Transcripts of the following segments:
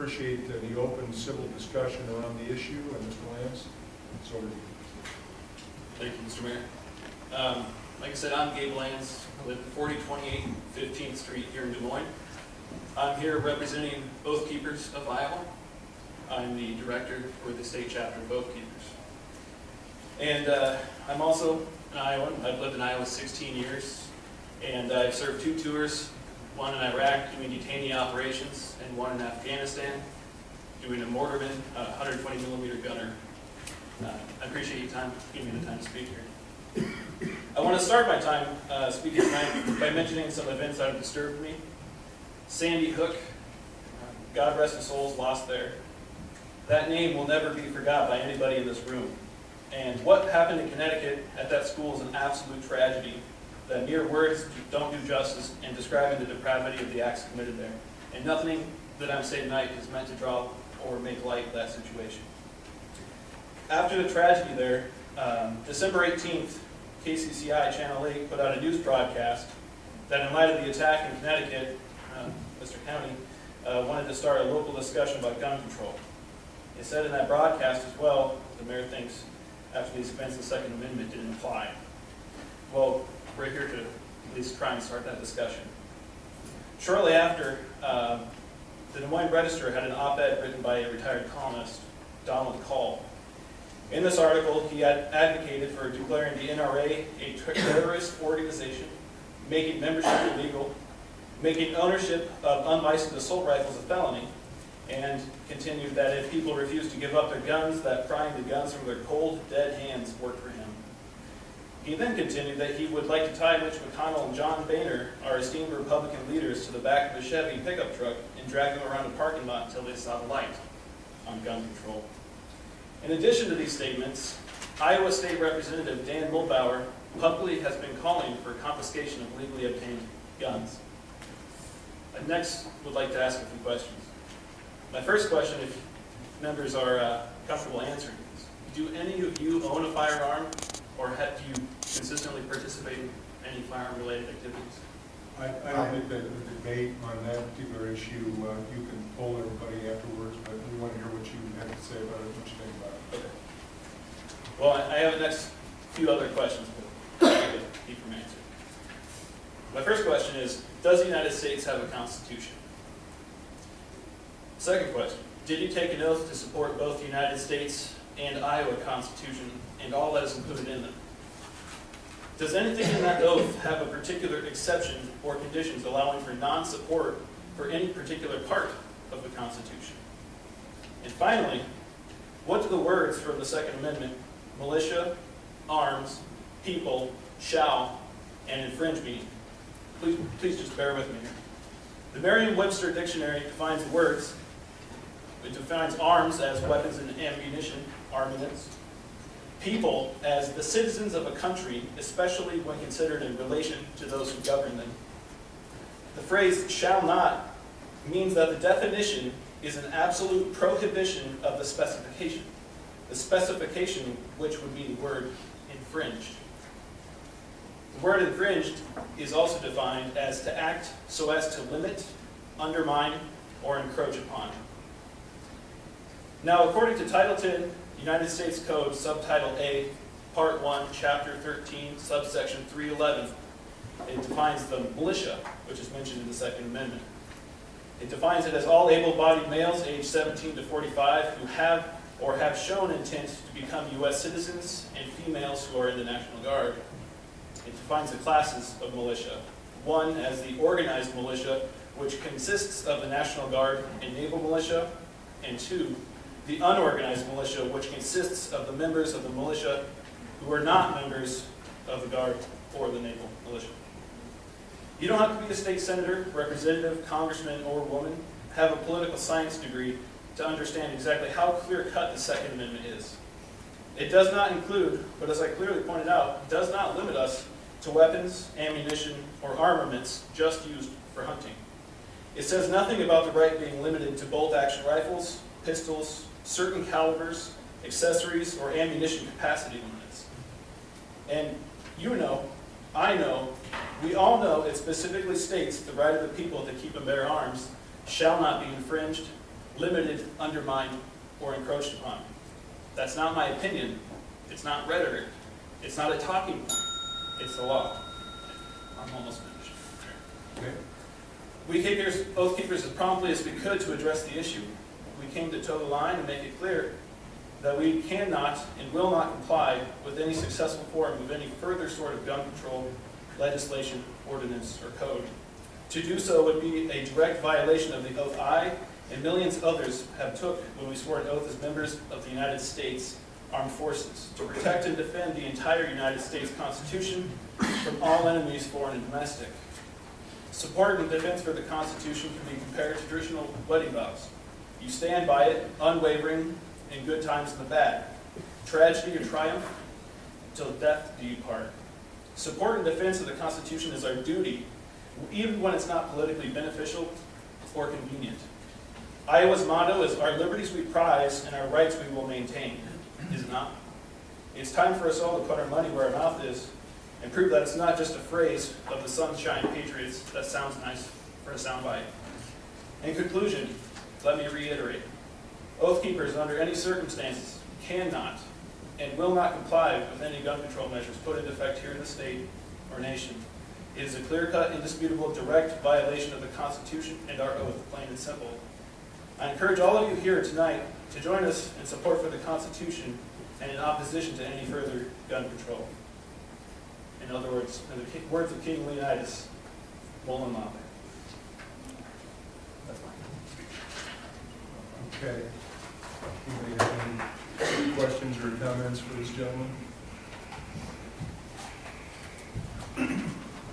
appreciate the open civil discussion around the issue. And Mr. Lanz, it's over to you. Thank you, Mr. Mayor. Like I said, I'm Gabe Lanz. I live at 4028 15th Street here in Des Moines. I'm here representing Oath Keepers of Iowa. I'm the director for the state chapter of Oath Keepers. And I'm also an Iowan. I've lived in Iowa 16 years, and I've served 2 tours, one in Iraq doing detainee operations, and one in Afghanistan doing a mortarman, 120 millimeter gunner. I appreciate your time, giving me the time to speak here. I want to start my time speaking tonight by mentioning some events that have disturbed me. Sandy Hook, God rest his soul, is lost there. That name will never be forgot by anybody in this room. And what happened in Connecticut at that school is an absolute tragedy that mere words don't do justice in describing the depravity of the acts committed there. And nothing that I'm saying tonight is meant to draw or make light of that situation. After the tragedy there, December 18th, KCCI Channel 8 put out a news broadcast that in light of the attack in Connecticut, Mr. Cownie wanted to start a local discussion about gun control. It said in that broadcast as well, the mayor thinks after these events the Second Amendment didn't apply. Well, we're here to at least try and start that discussion. Shortly after, the Des Moines Register had an op-ed written by a retired columnist, Donald Call. In this article, he advocated for declaring the NRA a terrorist organization, making membership illegal, making ownership of unlicensed assault rifles a felony, and continued that if people refused to give up their guns, that prying the guns from their cold, dead hands worked for him. He then continued that he would like to tie Mitch McConnell and John Boehner, our esteemed Republican leaders, to the back of a Chevy pickup truck and drag them around a parking lot until they saw the light on gun control. In addition to these statements, Iowa State Representative Dan Mulbauer publicly has been calling for confiscation of legally obtained guns. I next would like to ask a few questions. My first question, if members are comfortable answering, is do any of you own a firearm, or do you consistently participate in any firearm-related activities? I don't think that the debate on that particular issue, you can poll everybody afterwards, but we want to hear what you have to say about it, what you think about it. Okay. Well, I have the next few other questions, but I can keep from answering. My first question is, does the United States have a constitution? Second question, did you take an oath to support both the United States and Iowa Constitution and all that is included in them? Does anything in that oath have a particular exception or conditions allowing for non-support for any particular part of the Constitution? And finally, what do the words from the Second Amendment, militia, arms, people, shall, and infringe mean? Please just bear with me here. The Merriam-Webster Dictionary defines words. It defines arms as weapons and ammunition, armaments. People as the citizens of a country, especially when considered in relation to those who govern them. The phrase shall not means that the definition is an absolute prohibition of the specification. The specification, which would be the word infringed. The word infringed is also defined as to act so as to limit, undermine, or encroach upon. Now, according to Title 10, United States Code, Subtitle A, Part 1, Chapter 13, Subsection 311, it defines the militia, which is mentioned in the Second Amendment. It defines it as all able-bodied males aged 17 to 45 who have or have shown intent to become U.S. citizens and females who are in the National Guard. It defines the classes of militia. One as the organized militia, which consists of the National Guard and Naval Militia, and two, the unorganized militia, which consists of the members of the militia who are not members of the Guard or the Naval Militia. You don't have to be a state senator, representative, congressman, or woman, have a political science degree to understand exactly how clear-cut the Second Amendment is. It does not include, but as I clearly pointed out, does not limit us to weapons, ammunition, or armaments just used for hunting. It says nothing about the right being limited to bolt-action rifles, pistols, certain calibers, accessories, or ammunition capacity limits. And you know, I know, we all know it specifically states the right of the people to keep and bear arms shall not be infringed, limited, undermined, or encroached upon. That's not my opinion. It's not rhetoric. It's not a talking point. It's the law. I'm almost finished. Okay. We keepers, Oath Keepers, as promptly as we could to address the issue. We came to toe the line and make it clear that we cannot and will not comply with any successful form of any further sort of gun control legislation, ordinance, or code. To do so would be a direct violation of the oath I and millions others have took when we swore an oath as members of the United States Armed Forces to protect and defend the entire United States Constitution from all enemies, foreign and domestic. Support and defense for the Constitution can be compared to traditional wedding vows. You stand by it, unwavering, in good times and the bad. Tragedy or triumph, till death do you part. Support and defense of the Constitution is our duty, even when it's not politically beneficial or convenient. Iowa's motto is, our liberties we prize and our rights we will maintain. Is it not? It's time for us all to put our money where our mouth is and prove that it's not just a phrase of the Sunshine Patriots that sounds nice for a soundbite. In conclusion, let me reiterate. Oath Keepers, under any circumstances, cannot and will not comply with any gun control measures put into effect here in the state or nation. It is a clear-cut, indisputable, direct violation of the Constitution and our oath, plain and simple. I encourage all of you here tonight to join us in support for the Constitution and in opposition to any further gun control. In other words, in the words of King Leonidas, Molin Labe. That's mine. Okay. Anybody have any questions or comments for this gentleman?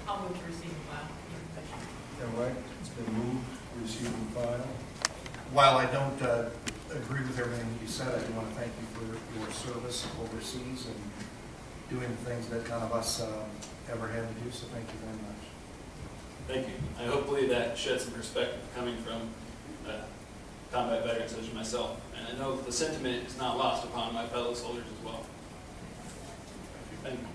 I'll move to receive and file. All right, it's been moved, received and filed. While I don't agree with everything you said, I do want to thank you for your service overseas and doing things that none of us ever had to do, so thank you very much. Thank you. I hopefully that sheds some perspective coming from combat veterans such as myself. And I know the sentiment is not lost upon my fellow soldiers as well. Thank you.